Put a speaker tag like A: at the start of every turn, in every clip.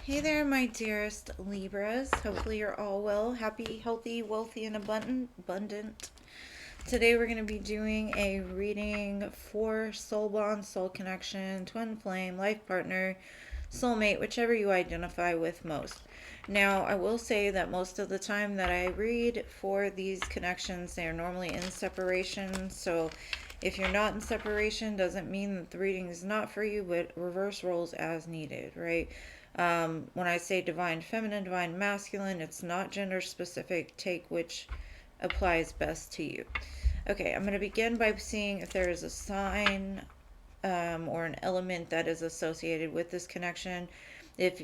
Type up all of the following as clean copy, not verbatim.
A: Hey there, my dearest Libras. Hopefully you're all well, happy, healthy, wealthy, and abundant. Today we're going to be doing a reading for soul bond, soul connection, twin flame, life partner, soulmate, whichever you identify with most. Now, I will say that most of the time that I read for these connections, they are normally in separation. So if you're not in separation, doesn't mean that the reading is not for you, but reverse roles as needed, right? When I say divine feminine, divine masculine, it's not gender specific. Take which applies best to you. Okay, I'm going to begin by seeing if there is a sign or an element that is associated with this connection. If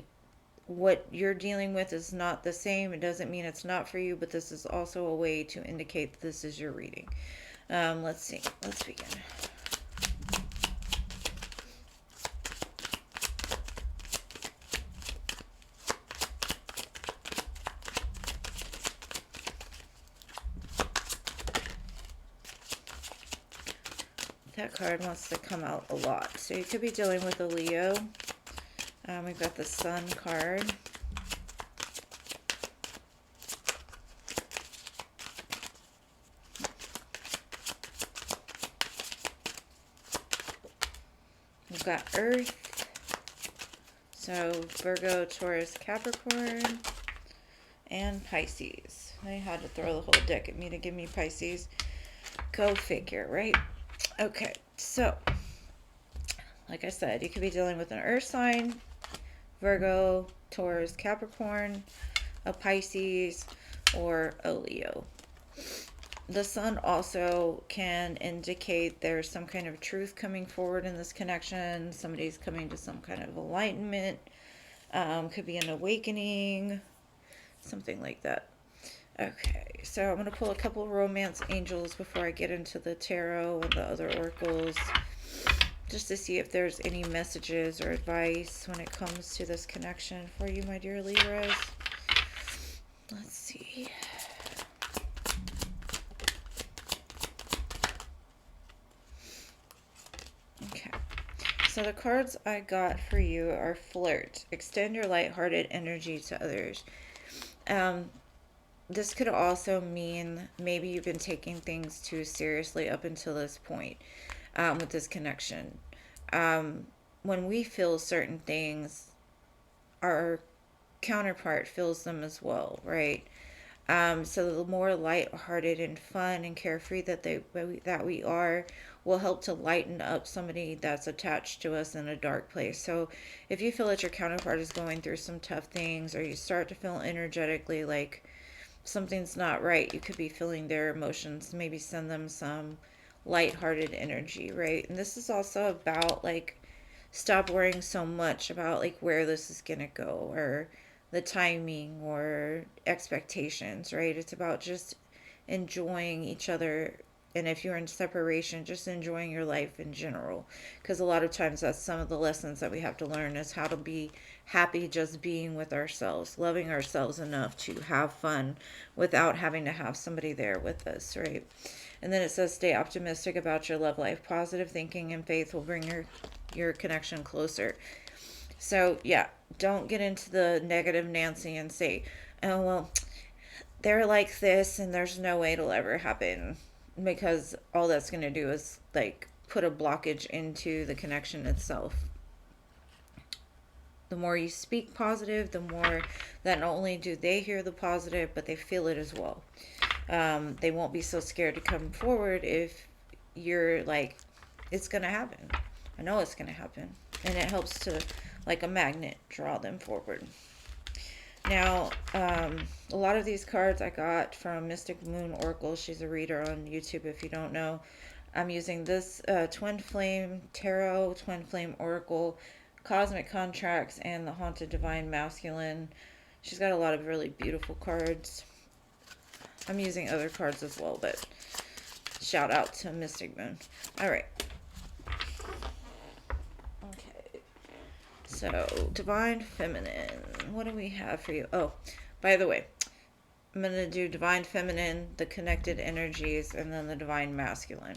A: what you're dealing with is not the same, it doesn't mean it's not for you, but this is also a way to indicate that this is your reading. Let's see. Let's begin. That card wants to come out a lot. So you could be dealing with a Leo. We've got the Sun card. We've got Earth. So Virgo, Taurus, Capricorn, and Pisces. They had to throw the whole deck at me to give me Pisces. Go figure, right? Okay, so like I said, you could be dealing with an Earth sign, Virgo, Taurus, Capricorn, a Pisces, or a Leo. The Sun also can indicate there's some kind of truth coming forward in this connection. Somebody's coming to some kind of enlightenment. Could be an awakening, something like that. Okay, so I'm going to pull a couple romance angels before I get into the tarot and the other oracles, just to see if there's any messages or advice when it comes to this connection for you, my dear Libras. Let's see. Okay, so the cards I got for you are Flirt. Extend your lighthearted energy to others. This could also mean maybe you've been taking things too seriously up until this point with this connection. When we feel certain things, our counterpart feels them as well, right? So the more light-hearted and fun and carefree that we are, will help to lighten up somebody that's attached to us in a dark place. So if you feel that your counterpart is going through some tough things, or you start to feel energetically like something's not right, you could be feeling their emotions. Maybe send them some light-hearted energy, right? And this is also about like stop worrying so much about like where this is gonna go, or the timing or expectations, right? It's about just enjoying each other. And if you're in separation, just enjoying your life in general. Because a lot of times that's some of the lessons that we have to learn, is how to be happy just being with ourselves, loving ourselves enough to have fun without having to have somebody there with us, right? And then it says, stay optimistic about your love life. Positive thinking and faith will bring your connection closer. So, yeah, don't get into the negative Nancy and say, oh, well, they're like this and there's no way it'll ever happen. Because all that's going to do is, like, put a blockage into the connection itself. The more you speak positive, the more that not only do they hear the positive, but they feel it as well. They won't be so scared to come forward if you're like, it's going to happen. I know it's going to happen. And it helps to, like a magnet, draw them forward. Now, a lot of these cards I got from Mystic Moon Oracle. She's a reader on YouTube, if you don't know. I'm using this Twin Flame Tarot, Twin Flame Oracle, Cosmic Contracts, and the Haunted Divine Masculine. She's got a lot of really beautiful cards. I'm using other cards as well, but shout out to Mystic Moon. Alright. Okay. So, Divine Feminine. What do we have for you? Oh, by the way, I'm going to do Divine Feminine, the connected energies, and then the Divine Masculine.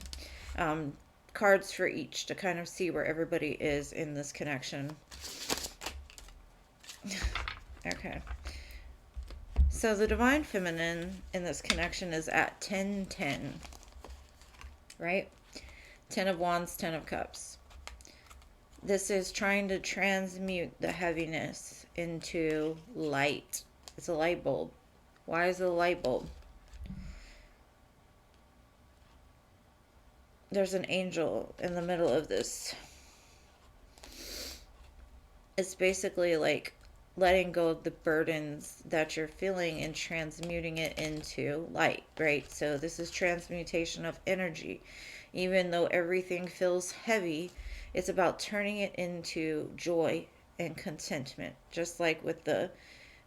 A: Cards for each to kind of see where everybody is in this connection. Okay. So the Divine Feminine in this connection is at 1010, right? 10 of Wands, 10 of Cups. This is trying to transmute the heaviness into light. It's a light bulb. Why is it a light bulb? There's an angel in the middle of this. It's basically like letting go of the burdens that you're feeling and transmuting it into light, right? So this is transmutation of energy. Even though everything feels heavy, it's about turning it into joy and contentment. Just like with the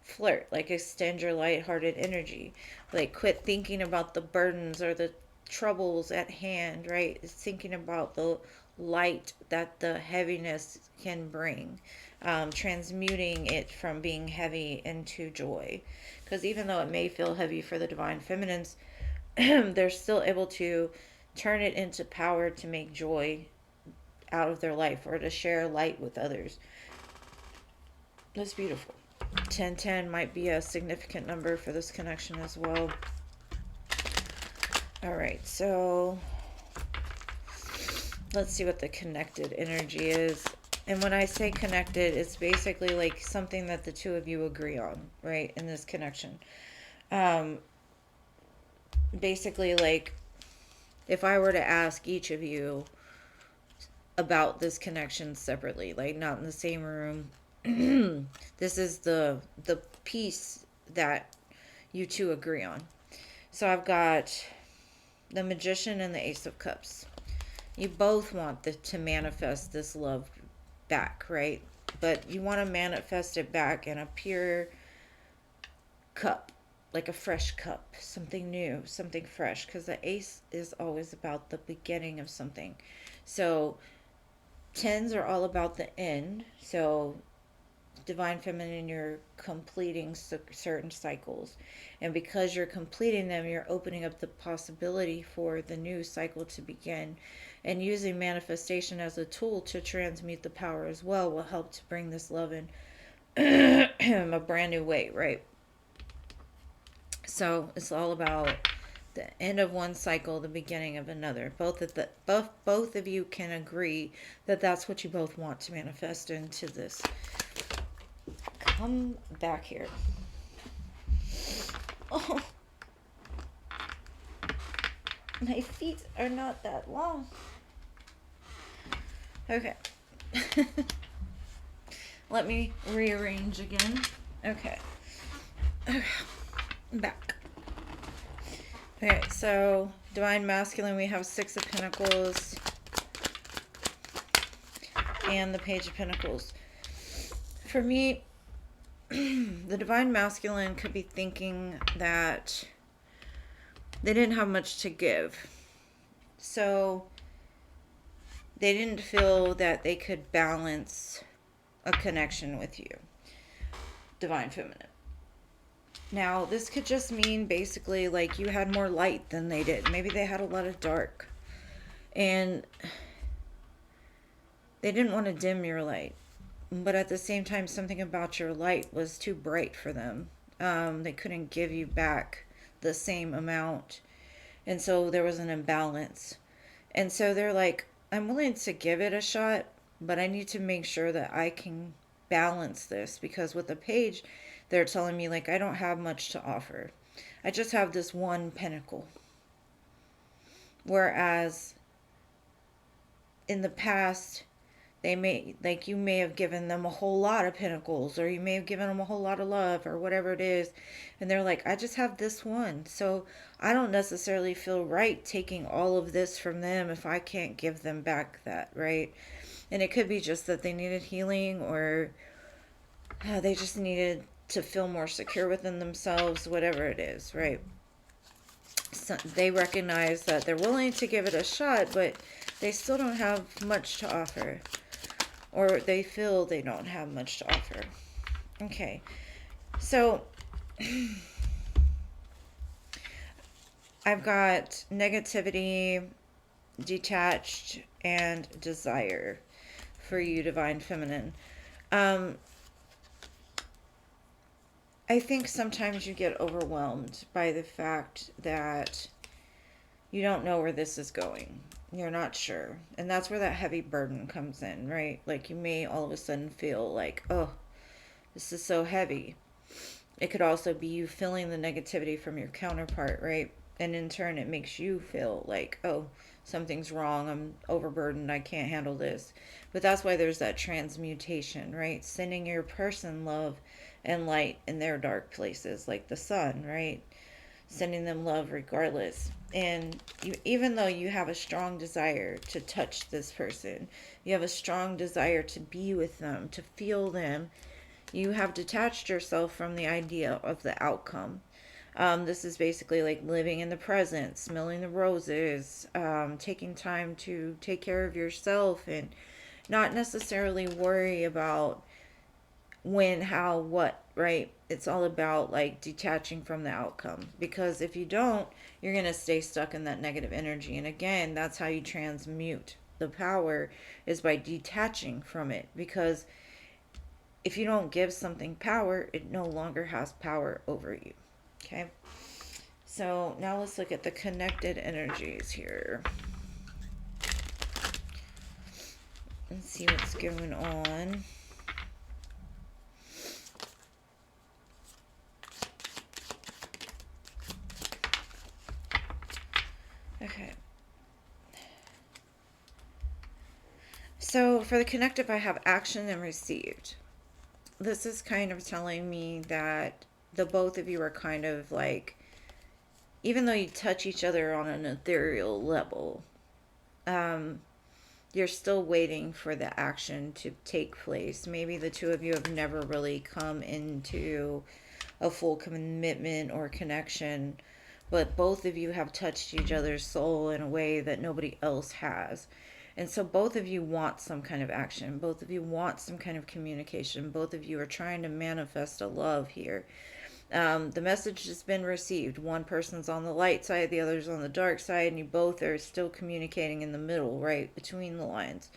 A: flirt, like extend your lighthearted energy. Like quit thinking about the burdens or the troubles at hand, right? It's thinking about the light that the heaviness can bring, transmuting it from being heavy into joy. Because even though it may feel heavy for the Divine Feminines, they're still able to turn it into power to make joy out of their life or to share light with others. That's beautiful. 1010 might be a significant number for this connection as well. All right, so let's see what the connected energy is. And when I say connected, it's basically like something that the two of you agree on, right, in this connection. Basically, like if I were to ask each of you about this connection separately, like not in the same room, this is the piece that you two agree on. So I've got the Magician and the Ace of Cups. You both want to manifest this love back, right? But you want to manifest it back in a pure cup, like a fresh cup, something new, something fresh, because the ace is always about the beginning of something. So tens are all about the end. So Divine Feminine, you're completing certain cycles, and because you're completing them, you're opening up the possibility for the new cycle to begin. And using manifestation as a tool to transmute the power as well will help to bring this love in a brand new way, right? So it's all about the end of one cycle, the beginning of another. Both of you can agree that that's what you both want to manifest into this. Come back here. Oh, my feet are not that long. Okay. Let me rearrange again. Okay. Back. Okay, so Divine Masculine, we have Six of Pentacles and the Page of Pentacles. For me, the Divine Masculine could be thinking that they didn't have much to give. So they didn't feel that they could balance a connection with you, Divine Feminine. Now, this could just mean basically like you had more light than they did. Maybe they had a lot of dark. And they didn't want to dim your light. But at the same time, something about your light was too bright for them. They couldn't give you back the same amount. And so there was an imbalance. And so they're like, I'm willing to give it a shot, but I need to make sure that I can balance this. Because with the page, they're telling me, like, I don't have much to offer. I just have this one pentacle. Whereas in the past, they may, like, you may have given them a whole lot of pentacles, or you may have given them a whole lot of love, or whatever it is, and they're like, I just have this one, so I don't necessarily feel right taking all of this from them if I can't give them back that, right? And it could be just that they needed healing, or they just needed to feel more secure within themselves, whatever it is, right? So they recognize that they're willing to give it a shot, but they still don't have much to offer. Or they feel they don't have much to offer. Okay. So I've got negativity, detached, and desire for you, Divine Feminine. I think sometimes you get overwhelmed by the fact that you don't know where this is going. You're not sure. And that's where that heavy burden comes in, right? Like you may all of a sudden feel like, oh, this is so heavy. It could also be you feeling the negativity from your counterpart, right? And in turn, it makes you feel like, oh, something's wrong. I'm overburdened. I can't handle this. But that's why there's that transmutation, right? Sending your person love and light in their dark places, like the sun, right? Sending them love regardless. And you, even though you have a strong desire to touch this person, you have a strong desire to be with them, to feel them, you have detached yourself from the idea of the outcome. This is basically like living in the present, smelling the roses, taking time to take care of yourself, and not necessarily worry about when, how, what, right? It's all about like detaching from the outcome. Because if you don't, you're going to stay stuck in that negative energy. And again, that's how you transmute the power, is by detaching from it. Because if you don't give something power, it no longer has power over you. Okay? So now let's look at the connected energies here and see what's going on. Okay. So for the connective, I have action and received. This is kind of telling me that the both of you are kind of like, even though you touch each other on an ethereal level, um, you're still waiting for the action to take place. Maybe the two of you have never really come into a full commitment or connection, but both of you have touched each other's soul in a way that nobody else has. And so both of you want some kind of action. Both of you want some kind of communication. Both of you are trying to manifest a love here. The message has been received. One person's on the light side, the other's on the dark side, and you both are still communicating in the middle, right between the lines.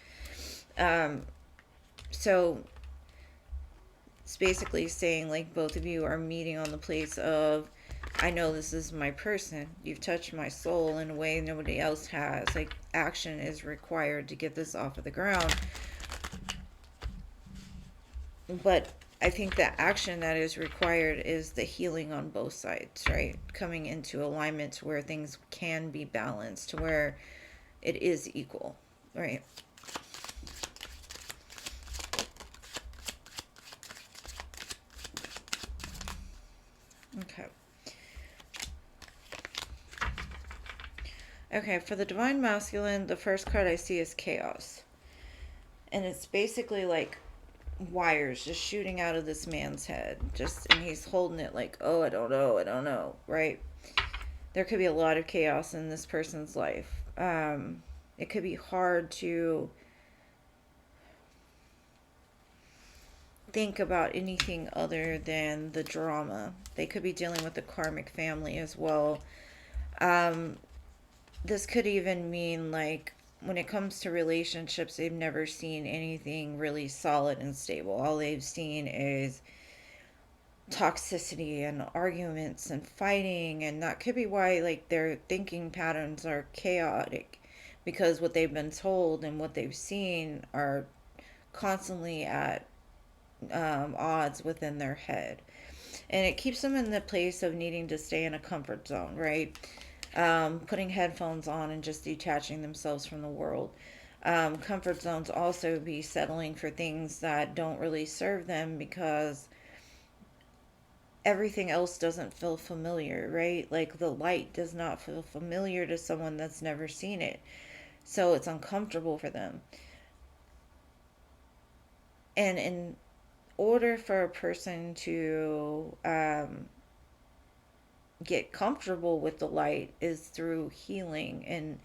A: Um, so it's basically saying like both of you are meeting on the place of, I know this is my person. You've touched my soul in a way nobody else has. Like action is required to get this off of the ground. But I think the action that is required is the healing on both sides, right? Coming into alignment to where things can be balanced, to where it is equal, right? Okay. Okay, for the divine masculine, the first card I see is chaos. And it's basically like wires just shooting out of this man's head. Just, and he's holding it like, oh, I don't know, right? There could be a lot of chaos in this person's life. It could be hard to think about anything other than the drama. They could be dealing with the karmic family as well. Um, this could even mean like when it comes to relationships, they've never seen anything really solid and stable. All they've seen is toxicity and arguments and fighting, and that could be why like their thinking patterns are chaotic, because what they've been told and what they've seen are constantly at odds within their head, and it keeps them in the place of needing to stay in a comfort zone, right? Putting headphones on and just detaching themselves from the world. Comfort zones also be settling for things that don't really serve them, because everything else doesn't feel familiar, right? Like the light does not feel familiar to someone that's never seen it. So it's uncomfortable for them. And in order for a person to get comfortable with the light is through healing and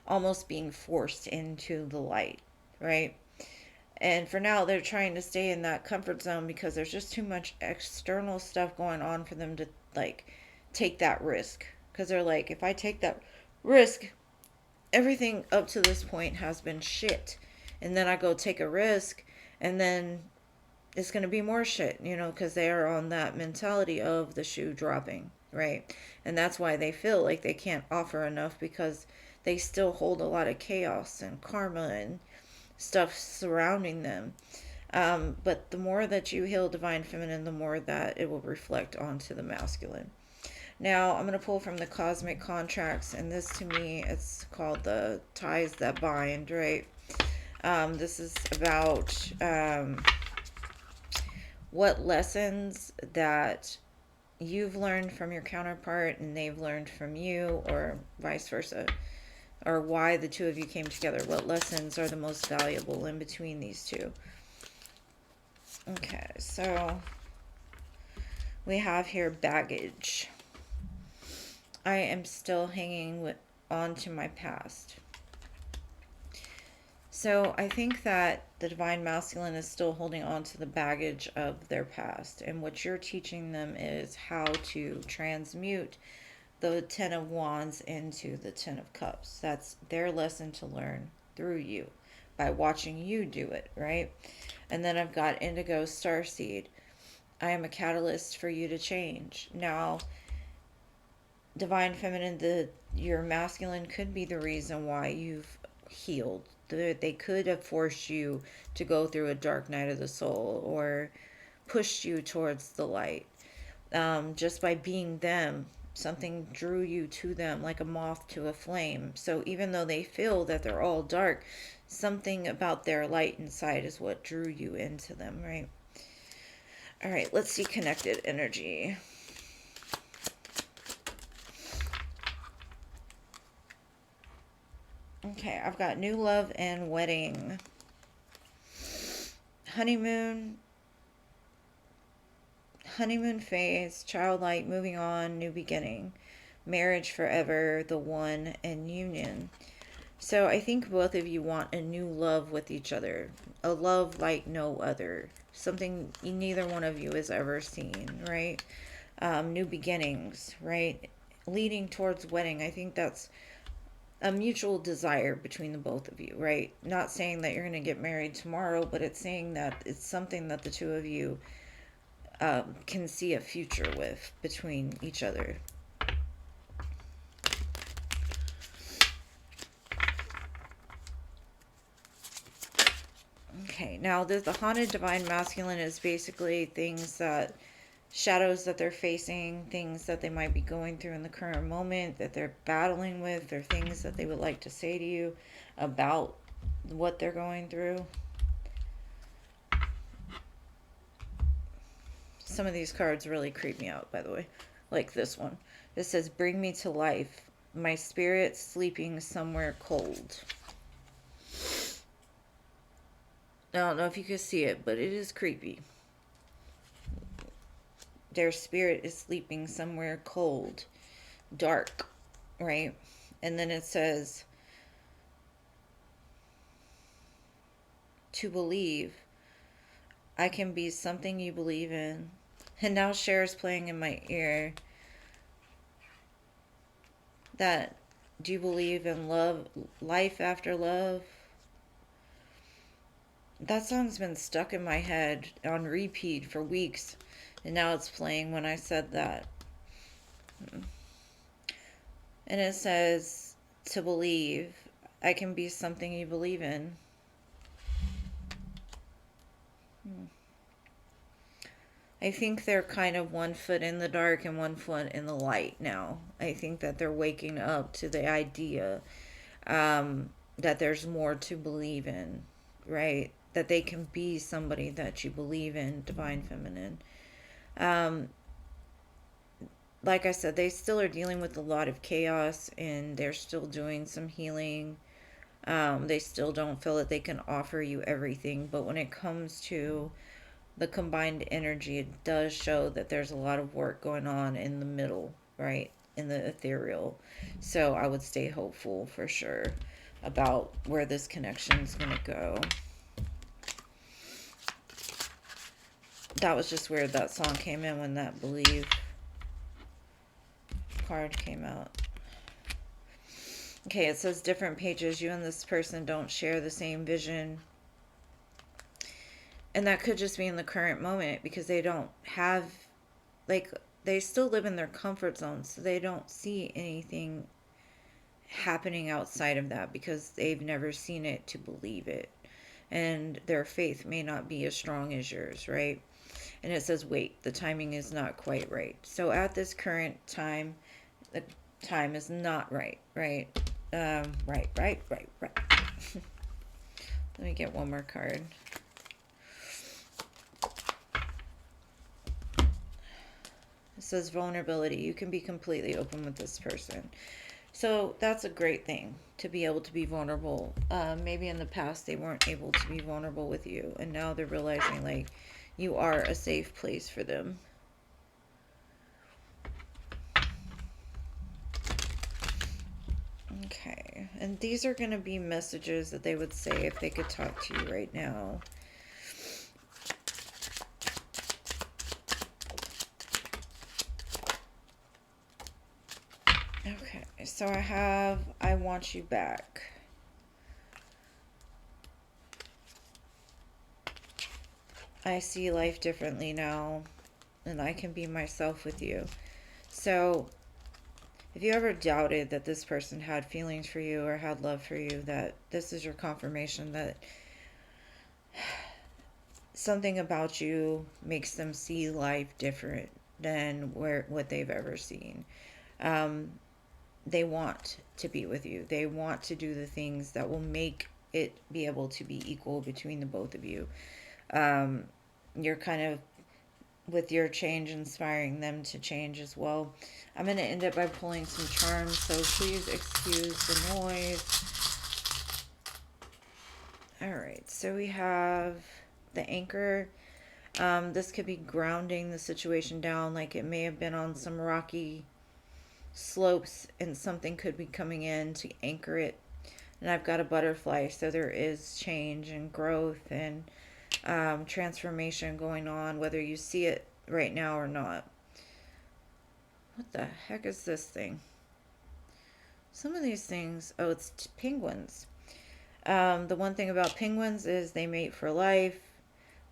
A: almost being forced into the light, right? And for now, they're trying to stay in that comfort zone because there's just too much external stuff going on for them to like take that risk. Because they're like, if I take that risk, everything up to this point has been shit. And then I go take a risk, and then it's going to be more shit, you know, because they are on that mentality of the shoe dropping, right? And that's why they feel like they can't offer enough, because they still hold a lot of chaos and karma and stuff surrounding them. But the more that you heal divine feminine, the more that it will reflect onto the masculine. Now, I'm going to pull from the cosmic contracts, and this to me, it's called the ties that bind, right? This is about what lessons that you've learned from your counterpart and they've learned from you, or vice versa, or why the two of you came together. What lessons are the most valuable in between these two? Okay, so we have here baggage. I am still hanging on to my past. So I think that the divine masculine is still holding on to the baggage of their past. And what you're teaching them is how to transmute the Ten of Wands into the Ten of Cups. That's their lesson to learn through you by watching you do it, right? And then I've got Indigo Starseed. I am a catalyst for you to change. Now, divine feminine, your masculine could be the reason why you've healed. They could have forced you to go through a dark night of the soul, or pushed you towards the light. Just by being them, something drew you to them like a moth to a flame. So even though they feel that they're all dark, something about their light inside is what drew you into them, right? All right, let's see connected energy. Okay, I've got new love and wedding. Honeymoon phase, childlike, moving on, new beginning. Marriage forever, the one, and union. So I think both of you want a new love with each other. A love like no other. Something neither one of you has ever seen, right? New beginnings, right? Leading towards wedding. I think that's a mutual desire between the both of you, right? Not saying that you're going to get married tomorrow, but it's saying that it's something that the two of you can see a future with between each other. Okay, now the haunted divine masculine is basically things that, shadows that they're facing, things that they might be going through in the current moment that they're battling with, or things that they would like to say to you about what they're going through. Some of these cards really creep me out, by the way. Like this one. It says, bring me to life. My spirit sleeping somewhere cold. I don't know if you can see it, but it is creepy. Their spirit is sleeping somewhere cold, dark, right? And then it says, to believe. I can be something you believe in. And now Cher's playing in my ear. That, do you believe in love, life after love? That song's been stuck in my head on repeat for weeks, and now it's playing when I said that. And it says, to believe. I can be something you believe in. I think they're kind of one foot in the dark and one foot in the light now. I think that they're waking up to the idea that there's more to believe in, right? That they can be somebody that you believe in, divine feminine. Like I said, they still are dealing with a lot of chaos, and they're still doing some healing. They still don't feel that they can offer you everything, but when it comes to the combined energy, it does show that there's a lot of work going on in the middle, right? In the ethereal. So I would stay hopeful for sure about where this connection is going to go. That was just weird. That song came in when that believe card came out. Okay, it says different pages. You and this person don't share the same vision. And that could just be in the current moment because they don't have, like, they still live in their comfort zone, so they don't see anything happening outside of that because they've never seen it to believe it. And their faith may not be as strong as yours, right? And it says, wait, the timing is not quite right. So at this current time, the time is not right, right? Right. Let me get one more card. It says vulnerability. You can be completely open with this person. So that's a great thing, to be able to be vulnerable. Maybe in the past they weren't able to be vulnerable with you, and now they're realizing like you are a safe place for them. Okay, and these are going to be messages that they would say if they could talk to you right now. Okay, so I have, I want you back. I see life differently now, and I can be myself with you. So if you ever doubted that this person had feelings for you or had love for you, that this is your confirmation that something about you makes them see life different than what they've ever seen. Um, they want to be with you. They want to do the things that will make it be able to be equal between the both of you. Um, you're kind of, with your change, inspiring them to change as well. I'm going to end it by pulling some charms, so please excuse the noise. Alright, so we have the anchor. This could be grounding the situation down, like it may have been on some rocky slopes and something could be coming in to anchor it. And I've got a butterfly, so there is change and growth and transformation going on, whether you see it right now or not. What the heck is this thing? Some of these things, oh, it's penguins. The one thing about penguins is they mate for life.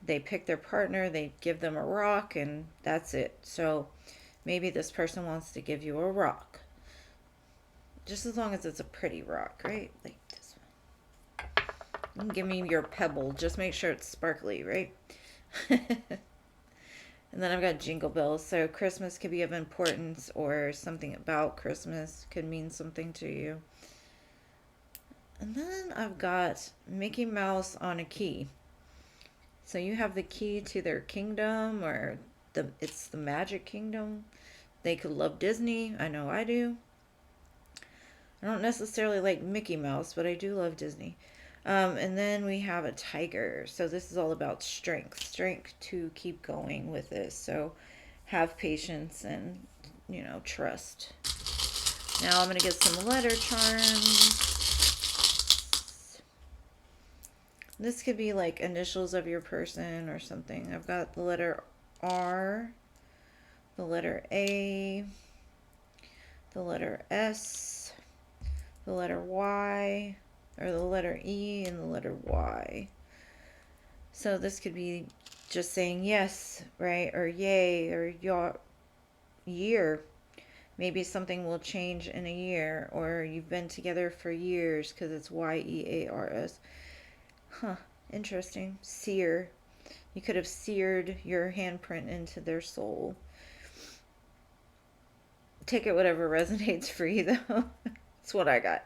A: They pick their partner, they give them a rock, and that's it. So maybe this person wants to give you a rock. Just as long as it's a pretty rock, right? Like this one. You can give me your pebble. Just make sure it's sparkly, right? And then I've got jingle bells. So Christmas could be of importance, or something about Christmas could mean something to you. And then I've got Mickey Mouse on a key. So you have the key to their kingdom, or it's the Magic Kingdom. They could love Disney. I know I do. I don't necessarily like Mickey Mouse, but I do love Disney. And then we have a tiger. So this is all about strength. Strength to keep going with this. So have patience and, trust. Now I'm going to get some letter charms. This could be like initials of your person or something. I've got the letter R, the letter A, the letter S, the letter Y, or the letter E and the letter Y. So this could be just saying yes, right? Or yay, or year. Maybe something will change in a year, or you've been together for years because it's YEARS. Huh, interesting. Sear. You could have seared your handprint into their soul. Take it whatever resonates for you, though. That's what I got.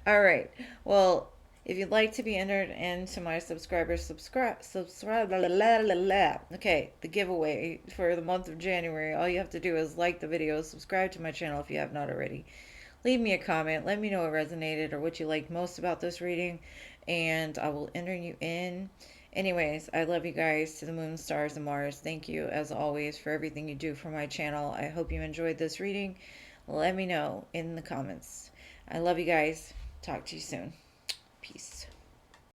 A: All right. Well, if you'd like to be entered into my subscribe. Okay, the giveaway for the month of January. All you have to do is like the video, subscribe to my channel if you have not already. Leave me a comment. Let me know what resonated or what you liked most about this reading, and I will enter you in. Anyways, I love you guys to the moon, stars, and Mars. Thank you, as always, for everything you do for my channel. I hope you enjoyed this reading. Let me know in the comments. I love you guys. Talk to you soon. Peace.